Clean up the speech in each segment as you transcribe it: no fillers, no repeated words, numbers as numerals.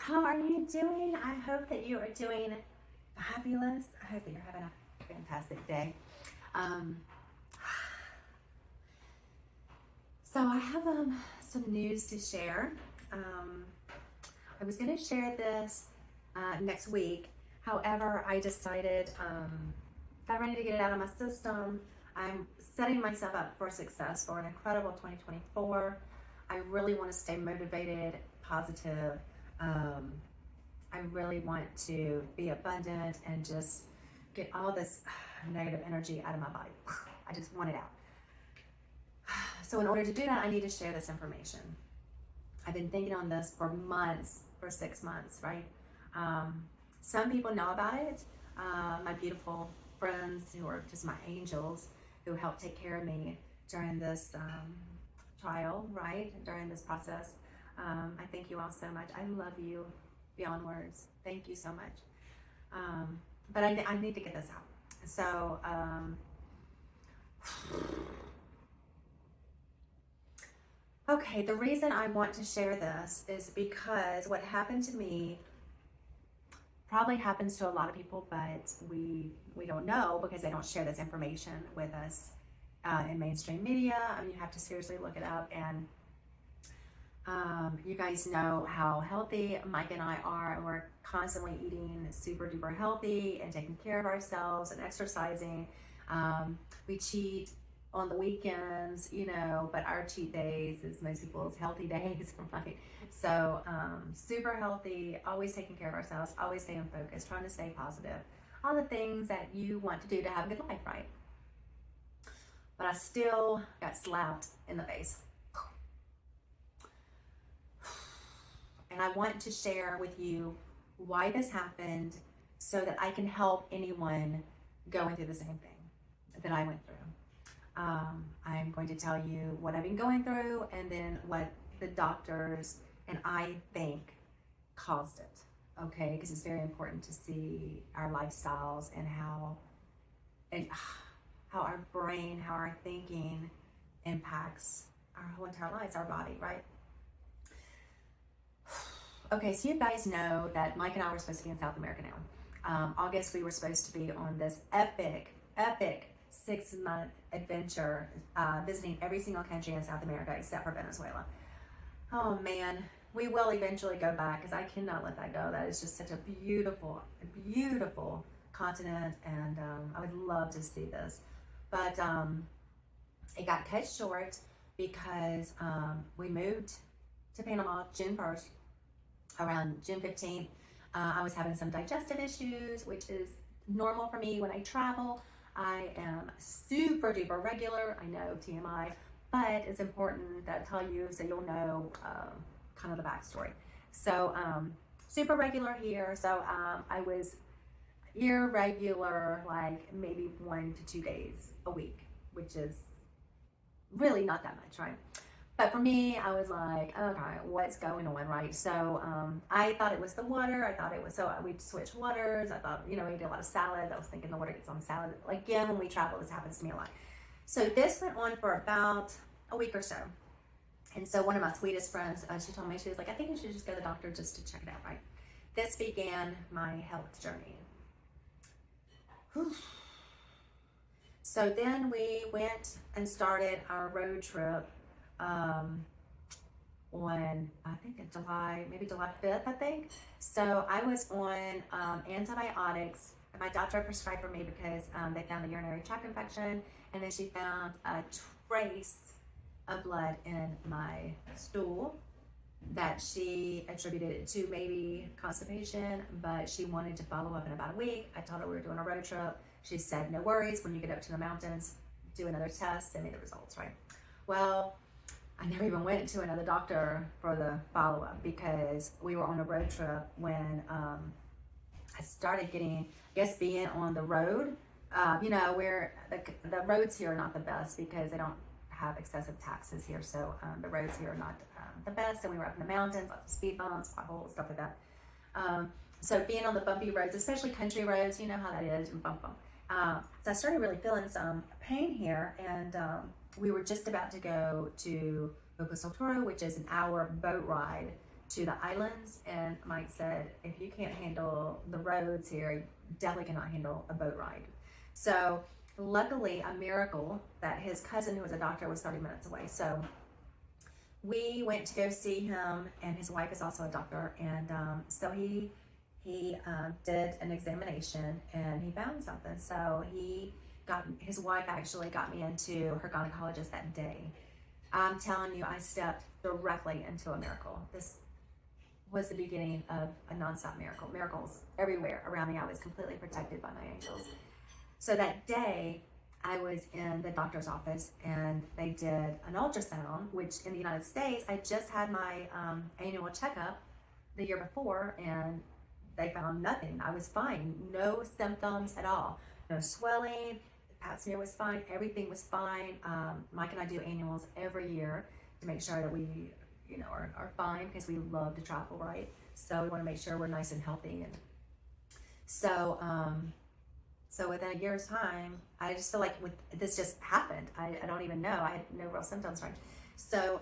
How are you doing? I hope that you are doing fabulous. I hope that you're having a fantastic day. Um, so I have some news to share. Um, I was going to share this next week. However, I decided that I need to get it out of my system. I'm setting myself up for success for an incredible 2024. I really want to stay motivated, positive. I really want to be abundant and just get all this negative energy out of my body. I just want it out. So in order to do that, I need to share this information. I've been thinking on this for months, for 6 months, right? Some people know about it. My beautiful friends who are just my angels who helped take care of me during this trial, right? During this process. I thank you all so much. I love you beyond words. Thank you so much. But I need to get this out. So, okay, the reason I want to share this is because what happened to me probably happens to a lot of people, but we don't know because they don't share this information with us in mainstream media. I mean, you have to seriously look it up. And you guys know how healthy Mike and I are, and we're constantly eating super duper healthy and taking care of ourselves and exercising. We cheat on the weekends, but our cheat days is most people's healthy days, right? So super healthy, always taking care of ourselves, always staying focused, trying to stay positive, all the things that you want to do to have a good life, right? But I still got slapped in the face. And I want to share with you why this happened so that I can help anyone going through the same thing that I went through. I'm going to tell you what I've been going through and then what the doctors and I think caused it, okay? Because it's very important to see our lifestyles and how our brain, how our thinking impacts our whole entire lives, our body, right? Okay, so you guys know that Mike and I were supposed to be in South America now. August, we were supposed to be on this epic 6-month adventure, visiting every single country in South America except for Venezuela. Oh man, we will eventually go back because I cannot let that go. That is just such a beautiful, beautiful continent, and I would love to see this. But it got cut short because we moved to Panama June 1st. Around June 15th, I was having some digestive issues, which is normal for me when I travel. I am super duper regular. I know, TMI, but it's important that I tell you so you'll know kind of the backstory. So super regular here. So I was irregular, like maybe 1 to 2 days a week, which is really not that much, right? But for me, I was like, okay, what's going on, right? So I thought it was the water. I thought it was, so we'd switch waters. I thought, we did a lot of salad. I was thinking the water gets on the salad. Again, when we travel, this happens to me a lot. So this went on for about a week or so. And so one of my sweetest friends, she told me, she was like, I think you should just go to the doctor just to check it out, right? This began my health journey. Whew. So then we went and started our road trip on I think in maybe July 5th, I think. So I was on antibiotics, and my doctor prescribed for me because they found a urinary tract infection, and then she found a trace of blood in my stool that she attributed it to maybe constipation, but she wanted to follow up in about a week. I told her we were doing a road trip. She said, no worries, when you get up to the mountains, do another test, send me the results, right? Well, I never even went to another doctor for the follow-up because we were on a road trip when I started getting, I guess, being on the road, where the roads here are not the best because they don't have excessive taxes here. So the roads here are not the best. And we were up in the mountains, lots of speed bumps, potholes, stuff like that. So being on the bumpy roads, especially country roads, you know how that is, and bump. So I started really feeling some pain here, and we were just about to go to Bocas del Toro, which is an hour boat ride to the islands, and Mike said, if you can't handle the roads here, you definitely cannot handle a boat ride. So luckily, a miracle that his cousin, who was a doctor, was 30 minutes away. So we went to go see him, and his wife is also a doctor, and so he did an examination, and he found something. So his wife actually got me into her gynecologist that day. I'm telling you, I stepped directly into a miracle. This was the beginning of a nonstop miracle. Miracles everywhere around me. I was completely protected by my angels. So that day, I was in the doctor's office, and they did an ultrasound, which in the United States, I just had my annual checkup the year before, and they found nothing. I was fine. No symptoms at all. No swelling. Pap smear was fine. Everything was fine. Mike and I do annuals every year to make sure that we, are fine, because we love to travel, right? So we want to make sure we're nice and healthy. And so, so within a year's time, I just feel like this just happened. I don't even know. I had no real symptoms, right? So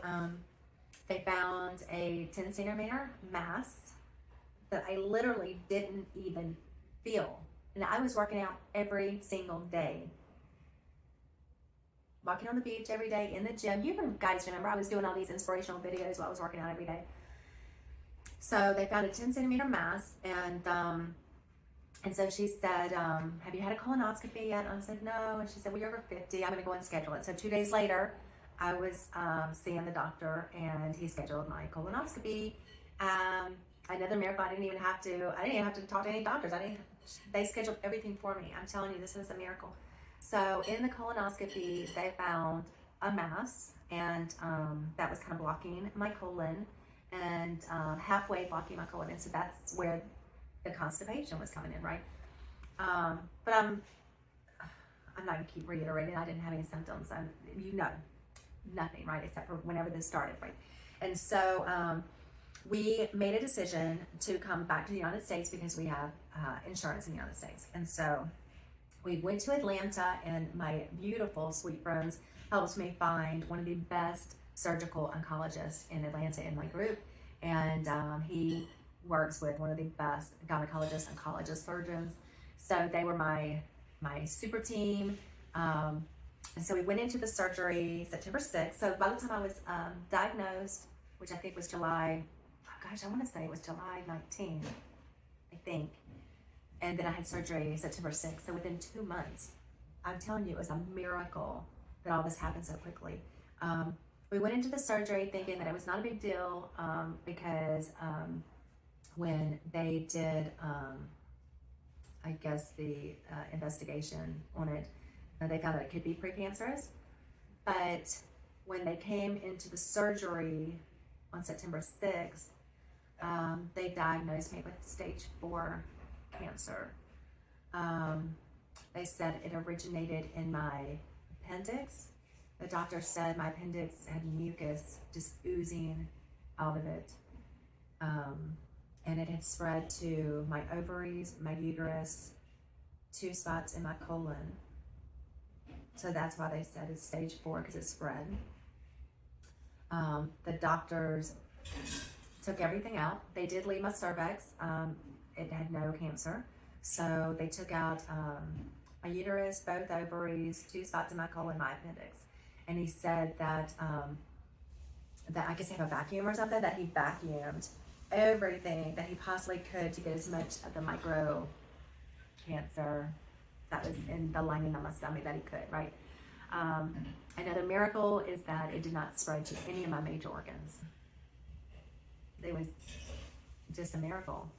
they found a 10 centimeter mass that I literally didn't even feel. And I was working out every single day. Walking on the beach every day, in the gym. You guys remember, I was doing all these inspirational videos while I was working out every day. So they found a 10 centimeter mass, and so she said, have you had a colonoscopy yet? And I said, no. And she said, well, you're over 50. I'm going to go and schedule it. So 2 days later, I was seeing the doctor, and he scheduled my colonoscopy. Another miracle. I didn't even have to talk to any doctors. They scheduled everything for me. I'm telling you, this was a miracle. So in the colonoscopy, they found a mass, and that was kind of blocking my colon, and halfway blocking my colon. And so that's where the constipation was coming in, right? But I'm not gonna keep reiterating. I didn't have any symptoms. Nothing, right? Except for whenever this started, right? And so we made a decision to come back to the United States because we have insurance in the United States. And so we went to Atlanta, and my beautiful sweet friends helped me find one of the best surgical oncologists in Atlanta in my group. And he works with one of the best gynecologists, oncologist surgeons. So they were my super team. And so we went into the surgery September 6th. So by the time I was diagnosed, which I think was July 19th, I think. And then I had surgery September 6th. So within 2 months, I'm telling you, it was a miracle that all this happened so quickly. We went into the surgery thinking that it was not a big deal because when they did, I guess, the investigation on it, they found that it could be precancerous. But when they came into the surgery on September 6th, they diagnosed me with stage 4 cancer. They said it originated in my appendix. The doctor said my appendix had mucus just oozing out of it. And it had spread to my ovaries, my uterus, 2 spots in my colon. So that's why they said it's stage 4, because it spread. The doctors took everything out. They did leave my cervix. It had no cancer. So they took out my uterus, both ovaries, 2 spots in my colon, my appendix. And he said that I guess they have a vacuum or something, that he vacuumed everything that he possibly could to get as much of the micro cancer that was in the lining of my stomach that he could, right? Another miracle is that it did not spread to any of my major organs. It was just a miracle.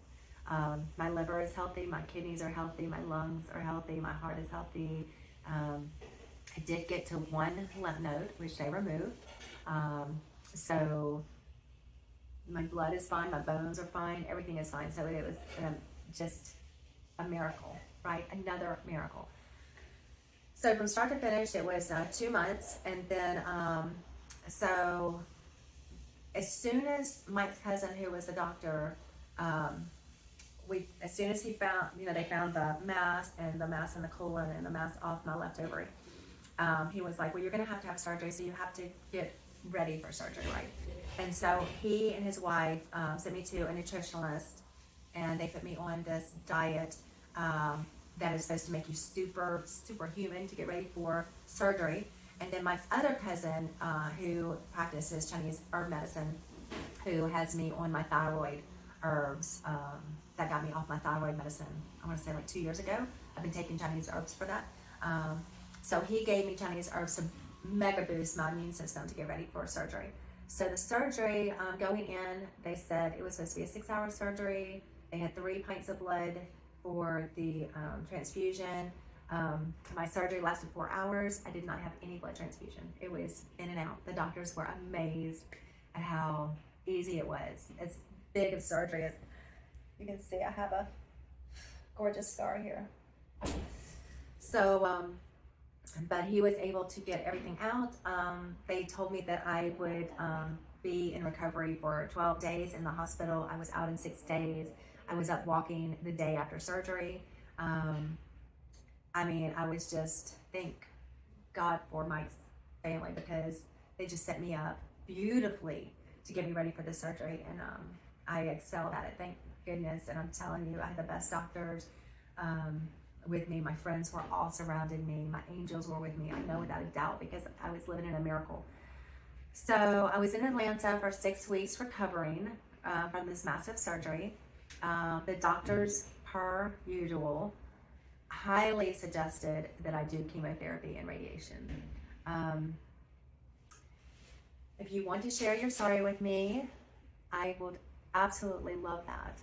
My liver is healthy, my kidneys are healthy, my lungs are healthy, my heart is healthy. I did get to 1 lymph node, which they removed. So my blood is fine, my bones are fine, everything is fine. So it was just a miracle, right? Another miracle. So from start to finish, it was 2 months. And then, so as soon as Mike's cousin, who was the doctor, as soon as he found, they found the mass and the mass in the colon and the mass off my left ovary, he was like, well, you're going to have surgery, so you have to get ready for surgery, right? And so he and his wife sent me to a nutritionalist, and they put me on this diet that is supposed to make you superhuman to get ready for surgery. And then my other cousin, who practices Chinese herb medicine, who has me on my thyroid herbs, that got me off my thyroid medicine, I want to say like 2 years ago. I've been taking Chinese herbs for that. So he gave me Chinese herbs to mega boost my immune system to get ready for surgery. So the surgery, going in, they said it was supposed to be a 6-hour surgery. They had 3 pints of blood for the transfusion. My surgery lasted 4 hours. I did not have any blood transfusion. It was in and out. The doctors were amazed at how easy it was. As big of surgery as you can see, I have a gorgeous scar here. So, but he was able to get everything out. They told me that I would be in recovery for 12 days in the hospital. I was out in 6 days. I was up walking the day after surgery. I mean, I was just, thank God for my family, because they just set me up beautifully to get me ready for this surgery. And I excelled at it, thank goodness. And I'm telling you, I had the best doctors with me. My friends were all surrounding me. My angels were with me. I know without a doubt, because I was living in a miracle. So I was in Atlanta for 6 weeks recovering from this massive surgery. The doctors, per usual, highly suggested that I do chemotherapy and radiation. If you want to share your story with me, I would absolutely love that.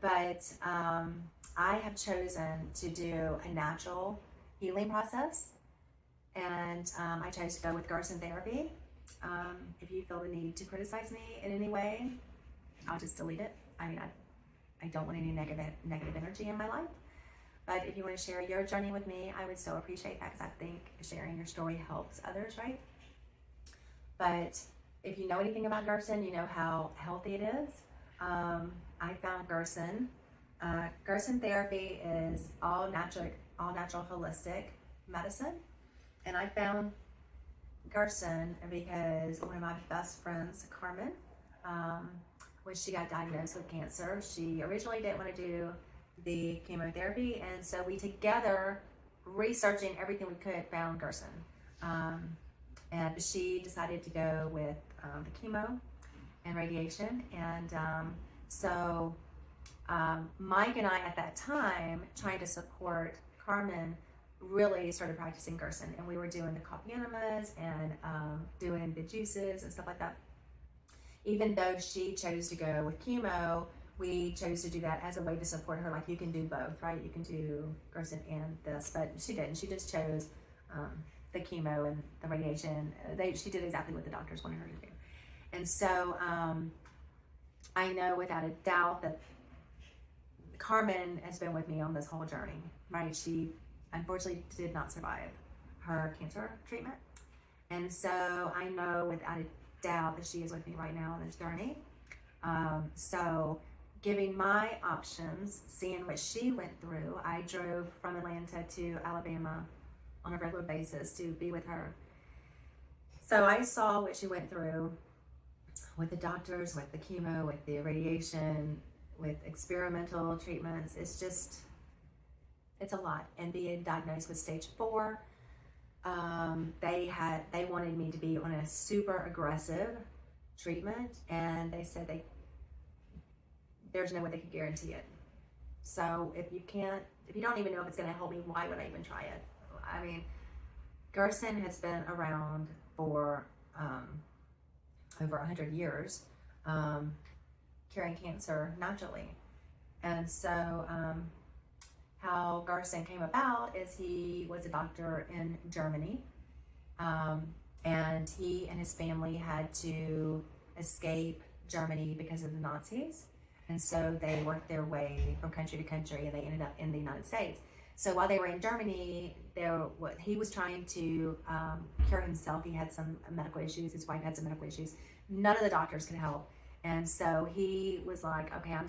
But I have chosen to do a natural healing process, and I chose to go with Garson therapy. If you feel the need to criticize me in any way, I'll just delete it. I mean, I don't want any negative energy in my life. But if you want to share your journey with me, I would so appreciate that, because I think sharing your story helps others, right? But if you know anything about Gerson, you know how healthy it is. I found Gerson. Gerson therapy is all natural holistic medicine. And I found Gerson because one of my best friends, Carmen, when she got diagnosed with cancer, she originally didn't want to do the chemotherapy, and so we together, researching everything we could, found Gerson. And she decided to go with the chemo and radiation. And so Mike and I, at that time, trying to support Carmen, really started practicing Gerson. And we were doing the coffee enemas and doing the juices and stuff like that. Even though she chose to go with chemo, we chose to do that as a way to support her. Like, you can do both, right? You can do Gerson and this, but she didn't. She just chose the chemo and the radiation. She did exactly what the doctors wanted her to do. And so I know without a doubt that Carmen has been with me on this whole journey, right? She unfortunately did not survive her cancer treatment. And so I know without a doubt that she is with me right now on this journey. So giving my options, seeing what she went through, I drove from Atlanta to Alabama on a regular basis to be with her. So I saw what she went through with the doctors, with the chemo, with the radiation, with experimental treatments. It's a lot. And being diagnosed with stage 4, they wanted me to be on a super aggressive treatment, and they said there's no way they could guarantee it. So if you don't even know if it's going to help me, why would I even try it? I mean, Gerson has been around for over 100 years, curing cancer naturally. And so how Gerson came about is he was a doctor in Germany, and he and his family had to escape Germany because of the Nazis. And so they worked their way from country to country, and they ended up in the United States. So while they were in Germany, he was trying to cure himself. He had some medical issues. His wife had some medical issues. None of the doctors could help. And so he was like, okay, I'm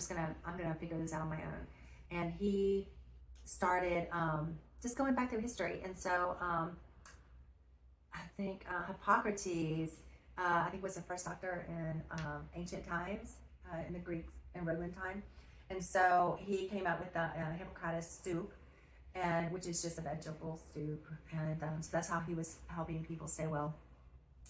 gonna figure this out on my own. And he started just going back through history. And so I think Hippocrates I think was the first doctor in ancient times, in the Greek and Roman time. And so he came out with the Hippocrates soup, and which is just a vegetable soup. And so that's how he was helping people stay well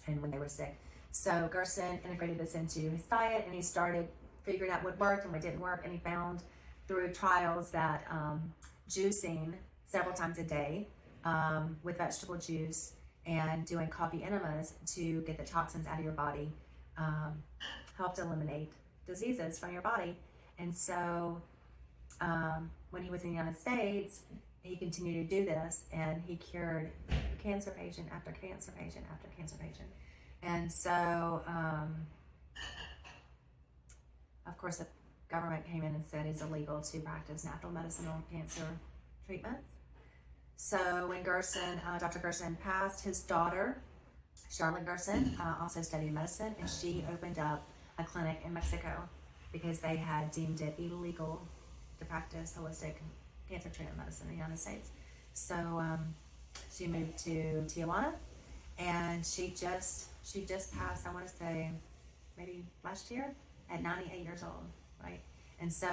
and when they were sick. So Gerson integrated this into his diet, and he started figuring out what worked and what didn't work. And he found through trials that juicing several times a day with vegetable juice and doing coffee enemas to get the toxins out of your body helped eliminate diseases from your body. And so when he was in the United States, he continued to do this, and he cured cancer patient after cancer patient after cancer patient. And so, of course, the government came in and said it's illegal to practice natural medicine on cancer treatments. So when Gerson, Dr. Gerson passed, his daughter, Charlotte Gerson, also studied medicine, and she opened up a clinic in Mexico because they had deemed it illegal to practice holistic cancer treatment medicine in the United States. So she moved to Tijuana, and she just passed, I want to say, maybe last year at 98 years old, right? And so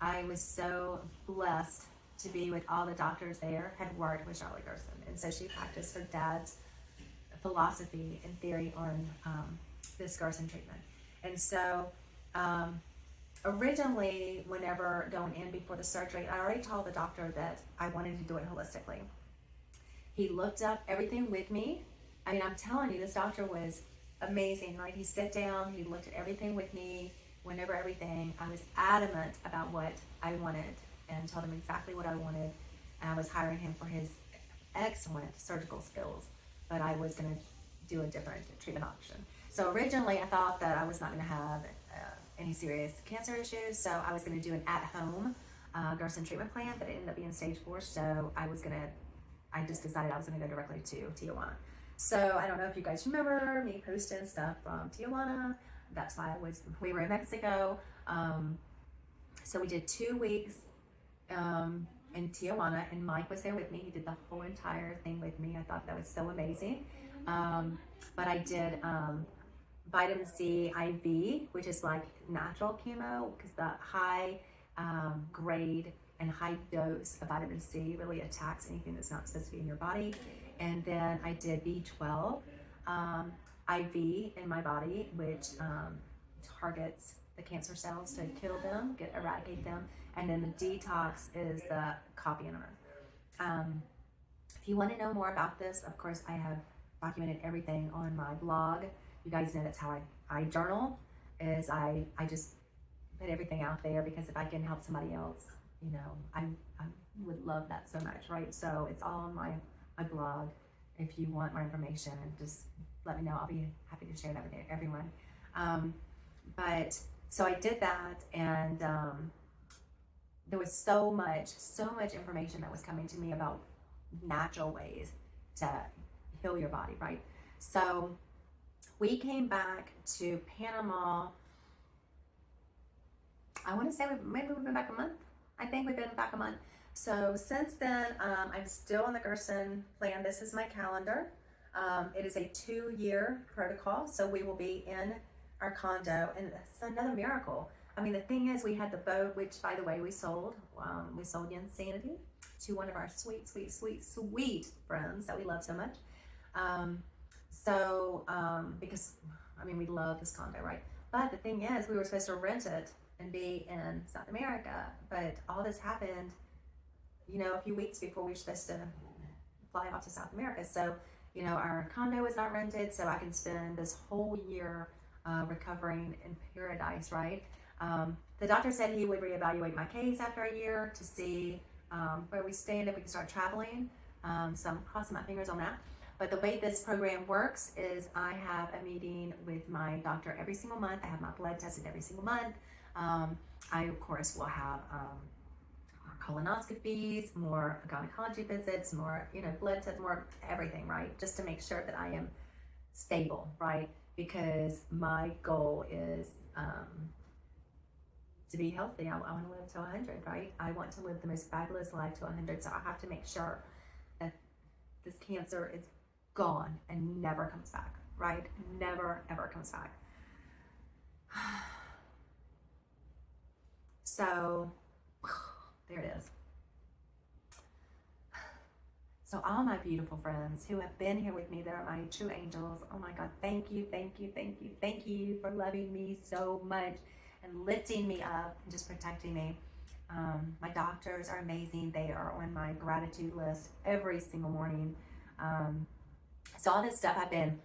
I was so blessed to be with all the doctors there, had worked with Charlotte Gerson. And so she practiced her dad's philosophy and theory on this Gerson treatment. And so originally, whenever going in before the surgery, I already told the doctor that I wanted to do it holistically. He looked up everything with me. I mean, I'm telling you, this doctor was amazing, right? He sat down, he looked at everything with me, went over everything. I was adamant about what I wanted and told him exactly what I wanted. And I was hiring him for his excellent surgical skills, but I was going to do a different treatment option. So originally, I thought that I was not going to have any serious cancer issues, so I was going to do an at-home Gerson treatment plan, but it ended up being stage 4, so I just decided I was going to go directly to Tijuana. So I don't know if you guys remember me posting stuff from Tijuana. That's why we were in Mexico. So we did 2 weeks in Tijuana, and Mike was there with me. He did the whole entire thing with me. I thought that was so amazing. But I did vitamin C IV, which is like natural chemo, because the high grade and high dose of vitamin C really attacks anything that's not supposed to be in your body. And then I did B12 IV in my body, which targets the cancer cells to kill them, eradicate them. And then the detox is the coffee enema. If you want to know more about this, of course, I have documented everything on my blog. You guys know that's how I journal, is I just put everything out there, because if I can help somebody else, you know, I would love that so much, right? So it's all on my blog. If you want more information, just let me know. I'll be happy to share that with everyone. But so I did that, and there was so much information that was coming to me about natural ways to heal your body, right? So we came back to Panama. I want to say maybe we've been back a month. I think we've been back a month. So since then, I'm still on the Gerson plan. This is my calendar. It is a 2-year protocol. So we will be in our condo, and it's another miracle. I mean, the thing is, we had the boat, which, by the way, we sold. We sold Insanity to one of our sweet friends that we love so much. Because, I mean, we love this condo, right? But the thing is, we were supposed to rent it and be in South America, but all this happened, you know, a few weeks before we were supposed to fly off to South America. So, you know, our condo was not rented, so I can spend this whole year recovering in paradise, right? The doctor said he would reevaluate my case after a year to see where we stand, if we can start traveling. So I'm crossing my fingers on that. But the way this program works is I have a meeting with my doctor every single month. I have my blood tested every single month. I, of course, will have more colonoscopies, more gynecology visits, more, you know, blood tests, more everything, right? Just to make sure that I am stable, right? Because my goal is to be healthy. I want to live to 100, right? I want to live the most fabulous life to 100. So I have to make sure that this cancer is gone and never comes back. right? Never, ever comes back. So, there it is. So all my beautiful friends who have been here with me, that are my true angels, oh my God, thank you, thank you, thank you, thank you for loving me so much and lifting me up and just protecting me. My doctors are amazing. They are on my gratitude list every single morning. So all this stuff I've been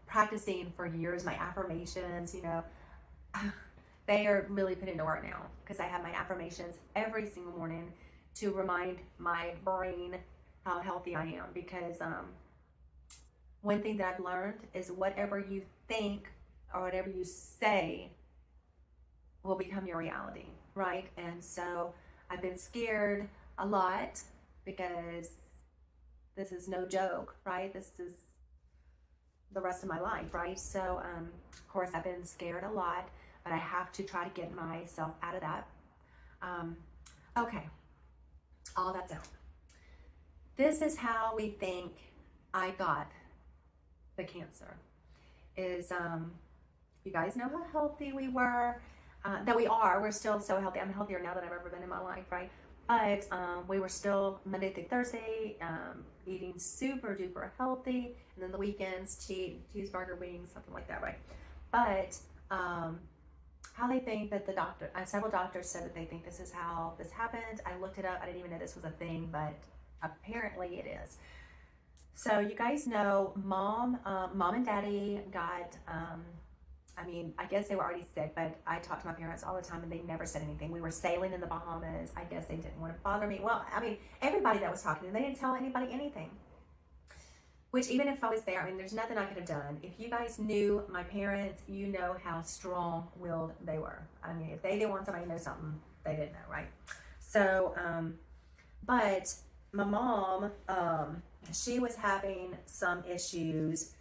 practicing for years, my affirmations, they are really put into work now because I have my affirmations every single morning to remind my brain how healthy I am. Because one thing that I've learned is whatever you think or whatever you say will become your reality, right? And so I've been scared a lot because this is no joke, right? This is the rest of my life, right? So, of course, I've been scared a lot, but I have to try to get myself out of that. Okay, all that's out. This is how we think I got the cancer. Is you guys know how healthy we were, that we are. We're still so healthy. I'm healthier now than I've ever been in my life, right? But we were still Monday through Thursday, eating super duper healthy, and then the weekends cheeseburger wings, something like that, right? But how they think that the doctor, several doctors said that they think this is how this happened. I looked it up. I didn't even know this was a thing, but apparently it is. So you guys know, mom and daddy got, I guess they were already sick, but I talked to my parents all the time and they never said anything. We were sailing in the Bahamas. I guess they didn't want to bother me. Well, everybody that was talking to them, they didn't tell anybody anything. Which, even if I was there, there's nothing I could have done. If you guys knew my parents, you know how strong-willed they were. If they didn't want somebody to know something, they didn't know, right? So, but my mom, she was having some issues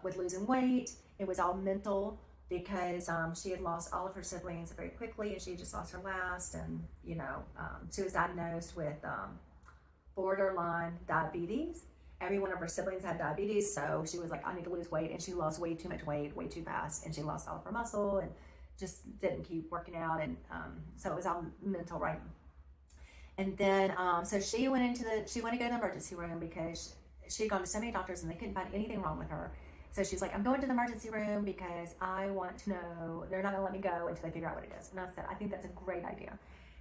with losing weight. It was all mental because she had lost all of her siblings very quickly, and she just lost her last. And she was diagnosed with borderline diabetes. Every one of her siblings had diabetes, so she was like, I need to lose weight, and she lost way too much weight, way too fast, and she lost all of her muscle and just didn't keep working out, and so it was all mental, right? And then, so she went to go to the emergency room because she had gone to so many doctors and they couldn't find anything wrong with her. So she's like, I'm going to the emergency room because I want to know, they're not gonna let me go until they figure out what it is. And I said, I think that's a great idea.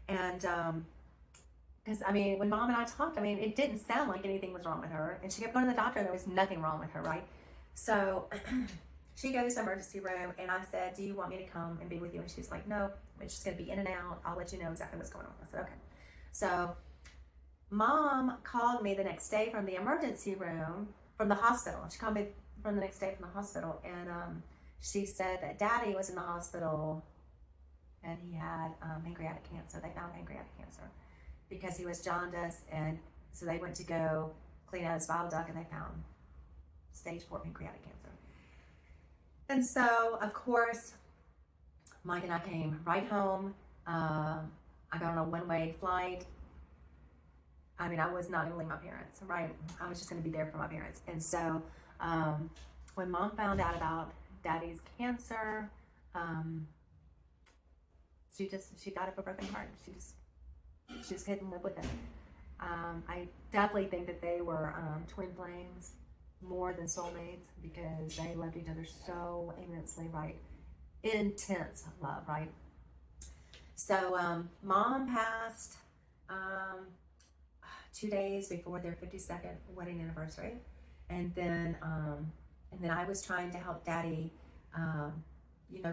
And because when mom and I talked, it didn't sound like anything was wrong with her. And she kept going to the doctor and there was nothing wrong with her, right? So she goes to the emergency room and I said, do you want me to come and be with you? And she's like, no, it's just gonna be in and out. I'll let you know exactly what's going on. I said, okay. So mom called me the next day from the emergency room, from the hospital. She called me from the next day from the hospital, and she said that daddy was in the hospital and he had pancreatic cancer. They found pancreatic cancer because he was jaundiced, and so they went to go clean out his bile duct and they found stage 4 pancreatic cancer. And so, of course, Mike and I came right home. I got on a one-way flight. I was not going to leave my parents, right? I was just going to be there for my parents. And so when mom found out about daddy's cancer, she died of a broken heart. She just couldn't live with it. I definitely think that they were twin flames more than soulmates because they loved each other so immensely, right? Intense love, right? So mom passed 2 days before their 52nd wedding anniversary, and then I was trying to help daddy,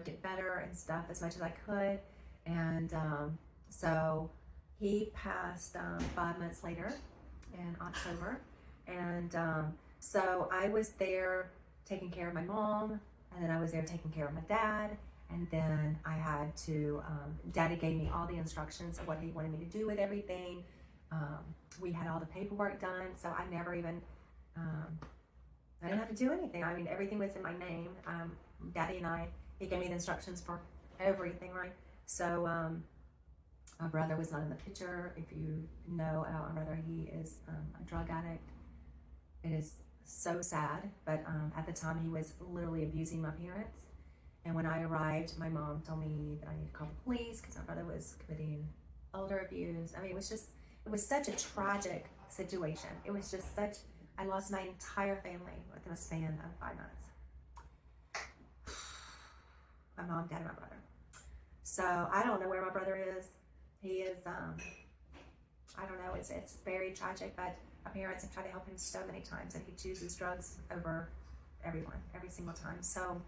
get better and stuff as much as I could, and so he passed 5 months later in October, and so I was there taking care of my mom, and then I was there taking care of my dad. And then I had to, daddy gave me all the instructions of what he wanted me to do with everything. We had all the paperwork done, so I never even, I didn't have to do anything. Everything was in my name. Daddy and he gave me the instructions for everything, right? So my brother was not in the picture. If you know my brother, he is a drug addict. It is so sad. But at the time, he was literally abusing my parents. And when I arrived, my mom told me that I need to call the police because my brother was committing elder abuse. I mean, it was such a tragic situation. It was just I lost my entire family within a span of 5 months. My mom, dad, and my brother. So I don't know where my brother is. He is, I don't know, it's very tragic, but my parents have tried to help him so many times, and he chooses drugs over everyone, every single time. So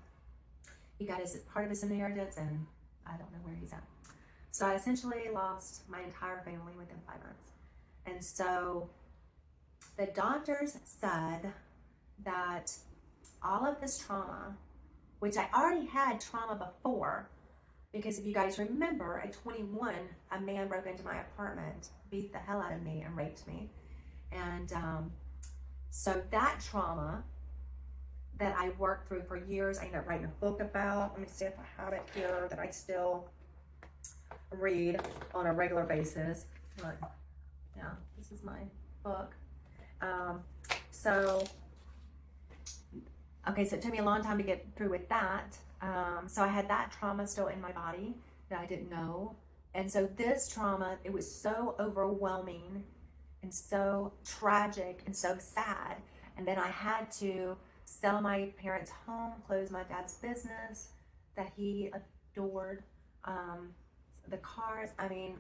he got part of his inheritance, and I don't know where he's at. So I essentially lost my entire family within 5 months. And so the doctors said that all of this trauma, which I already had trauma before, because if you guys remember, at 21, a man broke into my apartment, beat the hell out of me, and raped me. And so that trauma that I worked through for years, I ended up writing a book about. Let me see if I have it here that I still read on a regular basis. Look, yeah, this is my book. Okay, so it took me a long time to get through with that. So I had that trauma still in my body that I didn't know. And so this trauma, it was so overwhelming and so tragic and so sad. And then I had to sell my parents' home, close my dad's business that he adored, the cars, I mean,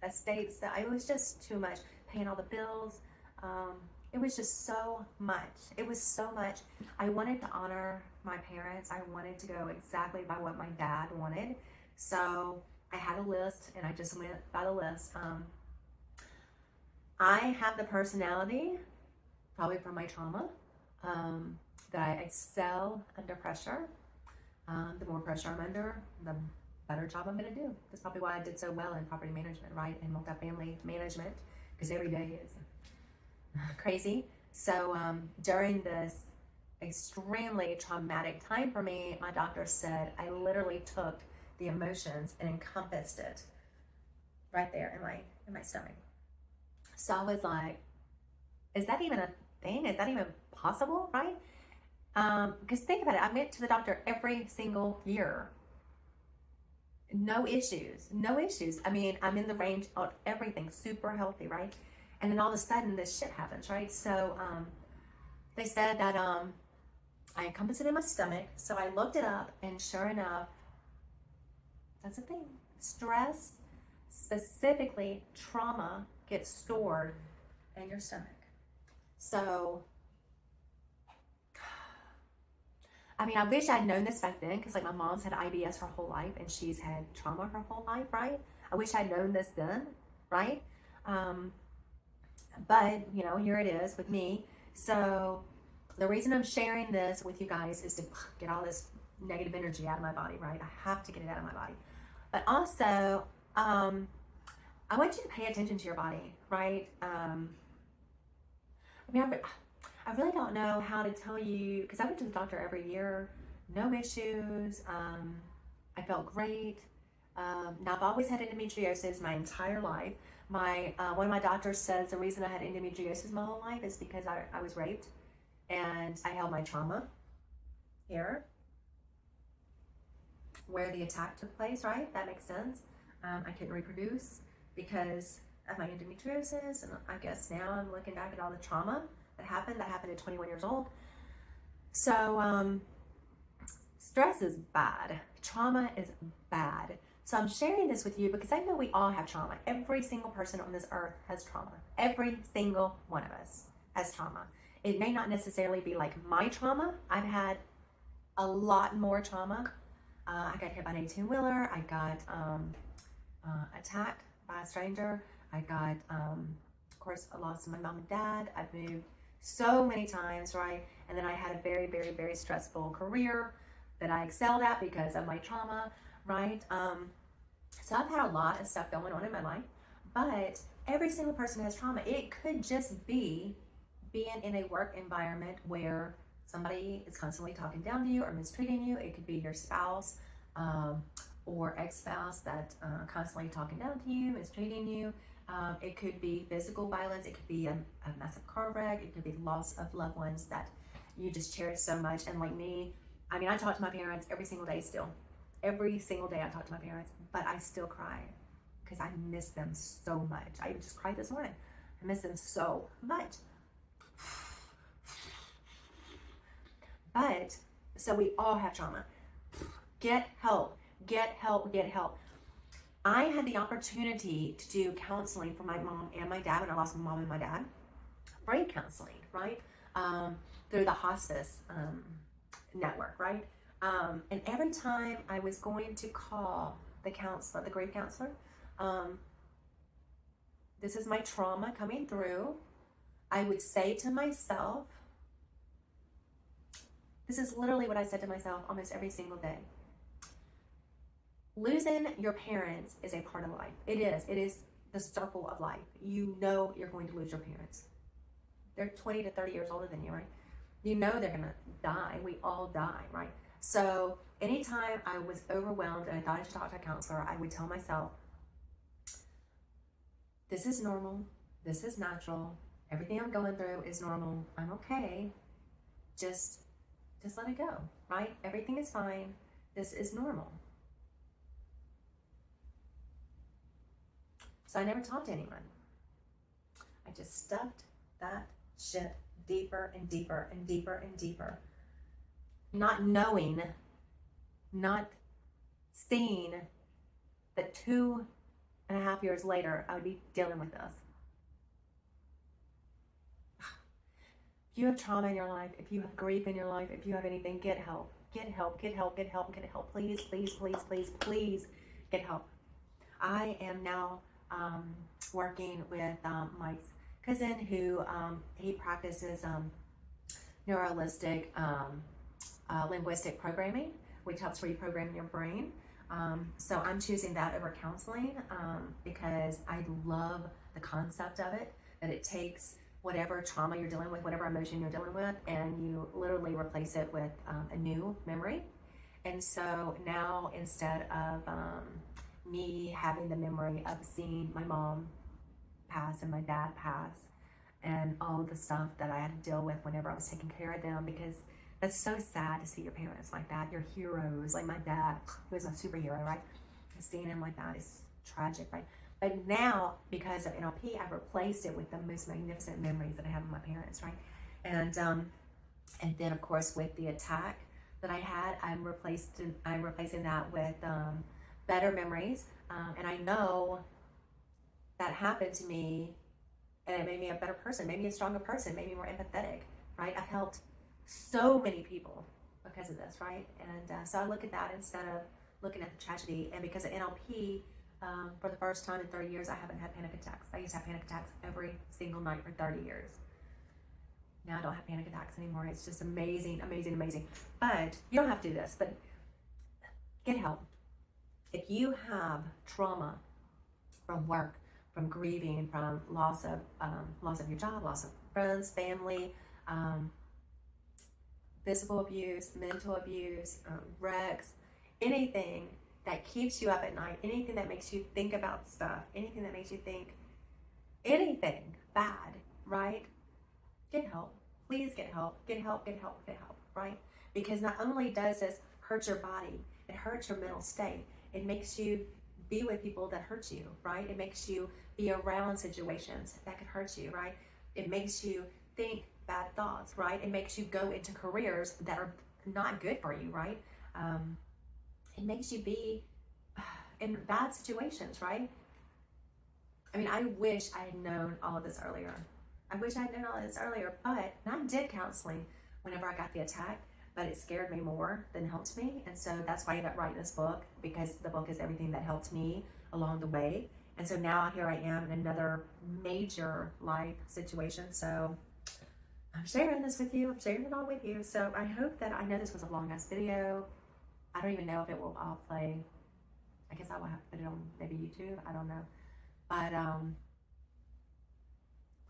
estates, it was just too much, paying all the bills. It was just so much. It was so much. I wanted to honor my parents. I wanted to go exactly by what my dad wanted. So I had a list, and I just went by the list. I have the personality, probably from my trauma, that I excel under pressure. The more pressure I'm under, the better job I'm going to do. That's probably why I did so well in property management, right? And multifamily management, because every day is crazy. So during this extremely traumatic time for me, my doctor said I literally took the emotions and encompassed it right there in my stomach. So I was like, is that even a thing? Is that even possible, right? Because think about it, I went to the doctor every single year. No issues. I mean, I'm in the range of everything, super healthy, right? And then all of a sudden this shit happens, right? So they said that I encompassed it in my stomach. So I looked it up, and sure enough, that's the thing. Stress, specifically trauma, gets stored in your stomach. So, I mean, I wish I'd known this back then, because like my mom's had IBS her whole life, and she's had trauma her whole life, right? I wish I'd known this then, right? But, you know, here it is with me. So the reason I'm sharing this with you guys is to get all this negative energy out of my body, right? I have to get it out of my body. But also, I want you to pay attention to your body, right? I mean, I really don't know how to tell you, because I went to the doctor every year, no issues. I felt great. Now, I've always had endometriosis my entire life. One of my doctors says the reason I had endometriosis my whole life is because I was raped, and I held my trauma here where the attack took place, right? That makes sense. I couldn't reproduce because of my endometriosis, and I guess now I'm looking back at all the trauma that happened at 21 years old. So stress is bad. Trauma is bad. So I'm sharing this with you because I know we all have trauma. Every single person on this earth has trauma. Every single one of us has trauma. It may not necessarily be like my trauma. I've had a lot more trauma. I got hit by an 18-wheeler. I got attacked by a stranger. I got, of course, I lost my mom and dad. I've moved so many times, right? And then I had a very, very, very stressful career that I excelled at because of my trauma, right? So I've had a lot of stuff going on in my life, but every single person has trauma. It could just be being in a work environment where somebody is constantly talking down to you or mistreating you. It could be your spouse or ex-spouse that constantly talking down to you, mistreating you. It could be physical violence. It could be a massive car wreck. It could be loss of loved ones that you just cherish so much. And like me, I mean, I talk to my parents every single day still. Every single day I talk to my parents, but I still cry because I miss them so much. I just cried this morning. I miss them so much. But, so we all have trauma. Get help, get help, get help. I had the opportunity to do counseling for my mom and my dad when I lost my mom and my dad. Brain counseling, right? Through the hospice network, right? And every time I was going to call the counselor, the grief counselor, this is my trauma coming through. I would say to myself, this is literally what I said to myself almost every single day. Losing your parents is a part of life. It is the circle of life. You know you're going to lose your parents. They're 20 to 30 years older than you, right? You know they're gonna die. We all die, right? So anytime I was overwhelmed and I thought I should talk to a counselor, I would tell myself, this is normal. This is natural. Everything I'm going through is normal. I'm okay. Just let it go, right? Everything is fine. This is normal. So I never talked to anyone. I just stuffed that shit deeper and deeper and deeper and deeper. Not knowing, not seeing that 2.5 years later, I would be dealing with this. If you have trauma in your life, if you have grief in your life, if you have anything, get help. Get help, get help, get help, get help. Please, please, please, please, please get help. I am now working with my cousin who he practices neuro-linguistic linguistic programming, which helps reprogram your brain. So I'm choosing that over counseling because I love the concept of it, that it takes whatever trauma you're dealing with, whatever emotion you're dealing with, and you literally replace it with a new memory. And so now instead of me having the memory of seeing my mom pass and my dad pass and all the stuff that I had to deal with whenever I was taking care of them, because that's so sad to see your parents like that, your heroes, like my dad, who is a superhero, right? Seeing him like that is tragic, right? But now, because of NLP, I've replaced it with the most magnificent memories that I have of my parents, right? And then, of course, with the attack that I had, I'm replacing that with better memories. And I know that happened to me, and it made me a better person, made me a stronger person, made me more empathetic, right? I've helped so many people because of this, right? And so I look at that instead of looking at the tragedy. And because of NLP, for the first time in 30 years, I haven't had panic attacks. I used to have panic attacks every single night for 30 years. Now I don't have panic attacks anymore. It's just amazing, amazing, amazing. But you don't have to do this, but get help. If you have trauma from work, from grieving, from loss of your job, loss of friends, family, physical abuse, mental abuse, wrecks, anything that keeps you up at night, anything that makes you think about stuff, anything that makes you think anything bad, right? Get help. Please get help. Get help, get help, get help, right? Because not only does this hurt your body, it hurts your mental state. It makes you be with people that hurt you, right? It makes you be around situations that could hurt you, right? It makes you think bad thoughts, right? It makes you go into careers that are not good for you, right? It makes you be in bad situations, right? I mean, I wish I had known all of this earlier. I wish I had known all of this earlier, but I did counseling whenever I got the attack, but it scared me more than helped me. And so that's why I ended up writing this book, because the book is everything that helped me along the way. And so now here I am in another major life situation. So I'm sharing this with you. I'm sharing it all with you. So I hope that, I know this was a long ass video. I don't even know if it will all play. I guess I will have to put it on maybe YouTube. I don't know. But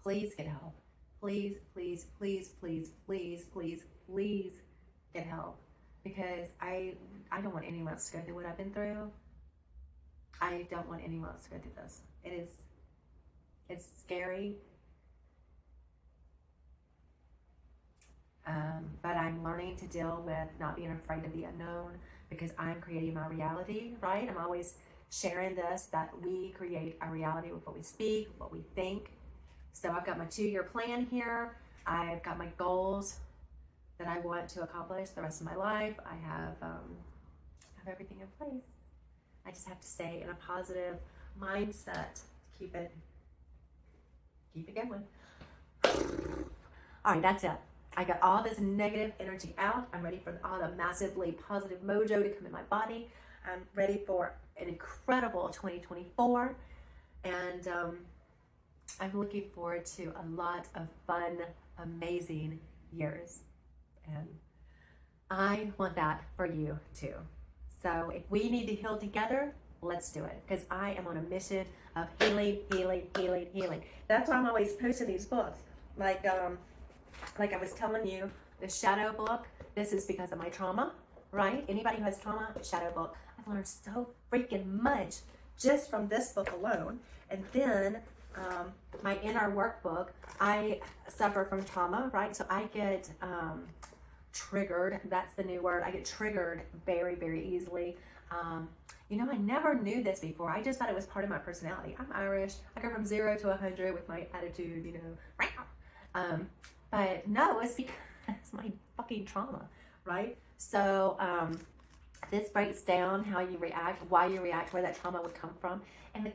please get help. Please, please, please, please, please, please, please get help. Because I don't want anyone else to go through what I've been through. I don't want anyone else to go through this. It is It's scary, but I'm learning to deal with not being afraid of the unknown because I'm creating my reality, right? I'm always sharing this, that we create our reality with what we speak, what we think. So I've got my 2-year plan here. I've got my goals that I want to accomplish the rest of my life. I have everything in place. I just have to stay in a positive mindset to keep it going. All right, that's it. I got all this negative energy out. I'm ready for all the massively positive mojo to come in my body. I'm ready for an incredible 2024. And I'm looking forward to a lot of fun, amazing years. And I want that for you too. So if we need to heal together, let's do it. Because I am on a mission of healing, healing, healing, healing. That's why I'm always posting these books. Like I was telling you, the shadow book, this is because of my trauma, right? Anybody who has trauma, shadow book. I've learned so freaking much just from this book alone. And then my inner workbook, I suffer from trauma, right? So I get triggered. That's the new word. I get triggered very, very easily. I never knew this before. I just thought it was part of my personality. I'm Irish. I go from 0 to 100 with my attitude, but no, it's because it's my fucking trauma, right? So this breaks down how you react, why you react, where that trauma would come from. And the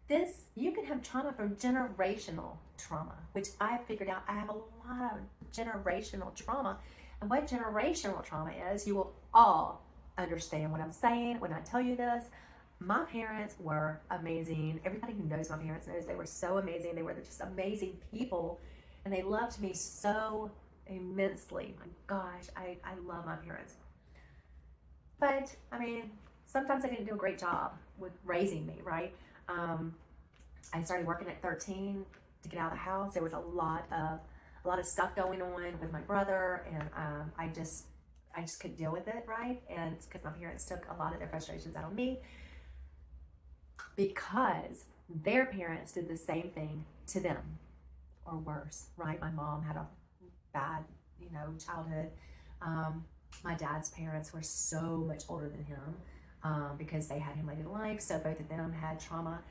guys, you can have trauma from generational trauma, which I figured out I have a lot of generational trauma. And what generational trauma is, you will all understand what I'm saying when I tell you this. My parents were amazing. Everybody who knows my parents knows they were so amazing. They were just amazing people. And they loved me so immensely. My gosh, I love my parents. But, sometimes I didn't do a great job with raising me, right? I started working at 13 to get out of the house. There was a lot of stuff going on with my brother, and I just couldn't deal with it, right? And it's because my parents took a lot of their frustrations out on me because their parents did the same thing to them, or worse, right? My mom had a bad, childhood. My dad's parents were so much older than him because they had him late in life. So both of them had trauma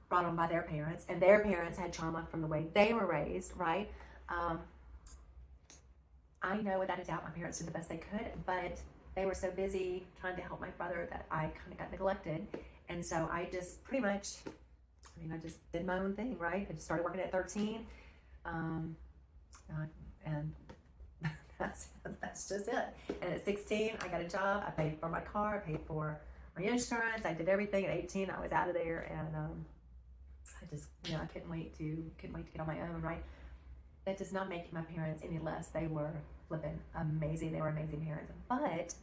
brought on by their parents, and their parents had trauma from the way they were raised, right? I know without a doubt my parents did the best they could, but they were so busy trying to help my brother that I kind of got neglected. And so I just pretty much, I just did my own thing, right? I just started working at 13. And that's just it. And at 16, I got a job. I paid for my car. I paid for my insurance. I did everything. At 18, I was out of there, and I just, I couldn't wait to get on my own, right? That does not make my parents any less. They were flipping amazing. They were amazing parents. But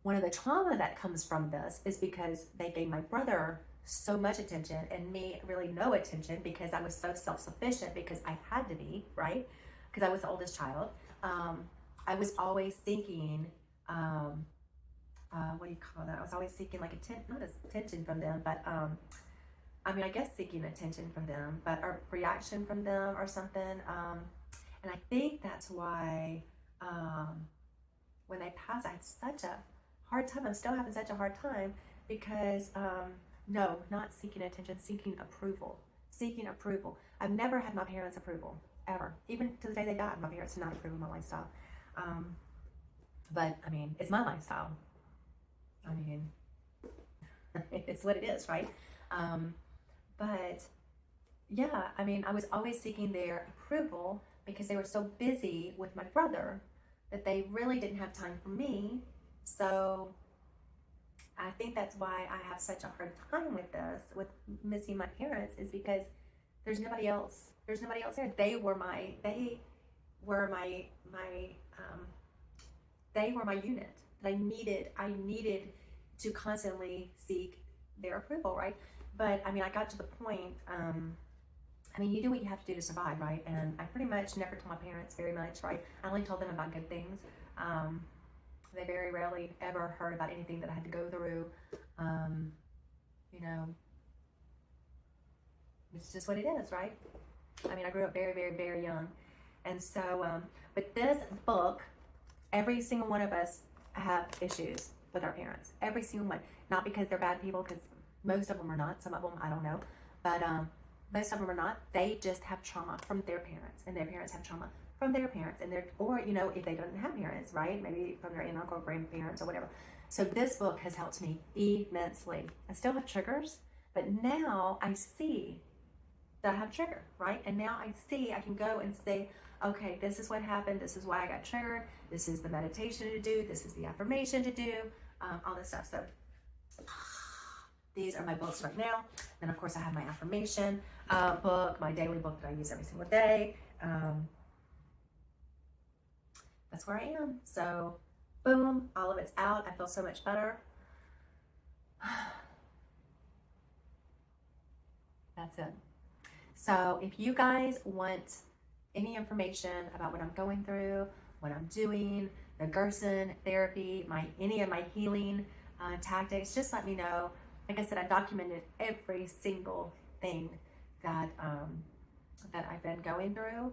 one of the trauma that comes from this is because they gave my brother so much attention and me really no attention because I was so self-sufficient because I had to be, right? Because I was the oldest child. I was always seeking, what do you call that? I was always seeking like not attention from them, but I guess seeking attention from them, but or reaction from them or something. And I think that's why when they passed, I had such a hard time. I'm still having such a hard time because no, not seeking attention, seeking approval. Seeking approval. I've never had my parents' approval, ever. Even to the day they died, my parents did not approve of my lifestyle. But, it's my lifestyle. It's what it is, right? But, yeah, I was always seeking their approval because they were so busy with my brother that they really didn't have time for me. So I think that's why I have such a hard time with this, with missing my parents, is because there's nobody else. There's nobody else there. They were my unit that I needed to constantly seek their approval, right? But I got to the point, you do what you have to do to survive, right? And I pretty much never told my parents very much, right? I only told them about good things. They very rarely ever heard about anything that I had to go through. It's just what it is, right? I mean, I grew up very, very, very young. And so, but this book, every single one of us have issues with our parents. Every single one. Not because they're bad people, because most of them are not. Some of them, I don't know. But most of them are not. They just have trauma from their parents, and their parents have trauma from their parents, and or you know, if they don't have parents, right? Maybe from their aunt, uncle, or grandparents, or whatever. So this book has helped me immensely. I still have triggers, but now I see that I have trigger, right? And now I see I can go and say, okay, this is what happened. This is why I got triggered. This is the meditation to do. This is the affirmation to do. All this stuff. So these are my books right now. Then of course I have my affirmation book, my daily book that I use every single day. That's where I am. So boom, all of it's out. I feel so much better. That's it. So if you guys want any information about what I'm going through, what I'm doing, the Gerson therapy, any of my healing tactics, just let me know. Like I said, I documented every single thing that that I've been going through.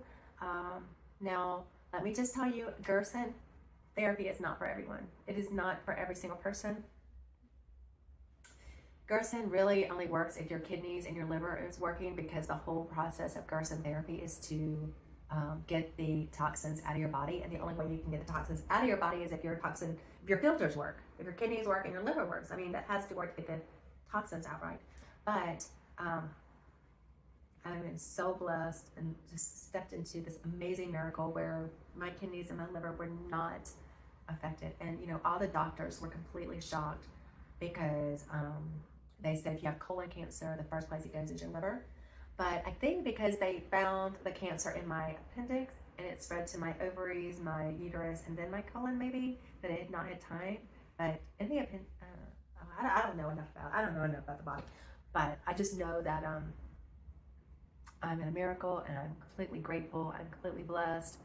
Now, let me just tell you, Gerson therapy is not for everyone. It is not for every single person. Gerson really only works if your kidneys and your liver is working, because the whole process of Gerson therapy is to get the toxins out of your body, and the only way you can get the toxins out of your body is if your filters work, if your kidneys work and your liver works. I mean, that has to work to get the toxins out, right? But I've been so blessed and just stepped into this amazing miracle where my kidneys and my liver were not affected, and you know, all the doctors were completely shocked, because they said if you have colon cancer, the first place it goes is your liver. But I think because they found the cancer in my appendix and it spread to my ovaries, my uterus, and then my colon, maybe, that it had not had time. But in the appendix, I don't know enough about the body. But I just know that I'm in a miracle, and I'm completely grateful. I'm completely blessed.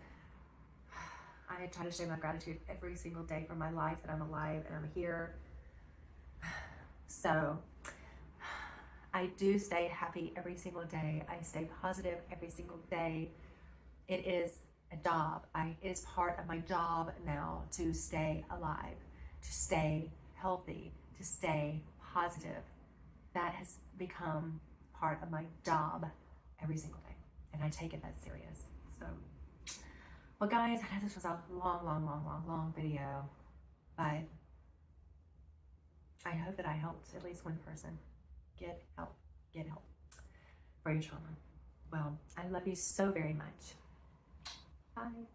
I try to show my gratitude every single day for my life, that I'm alive and I'm here. So I do stay happy every single day. I stay positive every single day. It is a job. It is part of my job now to stay alive, to stay healthy, to stay positive. That has become part of my job every single day, and I take it that serious. So, well guys, I know this was a long video, but I hope that I helped at least one person get help for your trauma. Well, I love you so very much. Bye.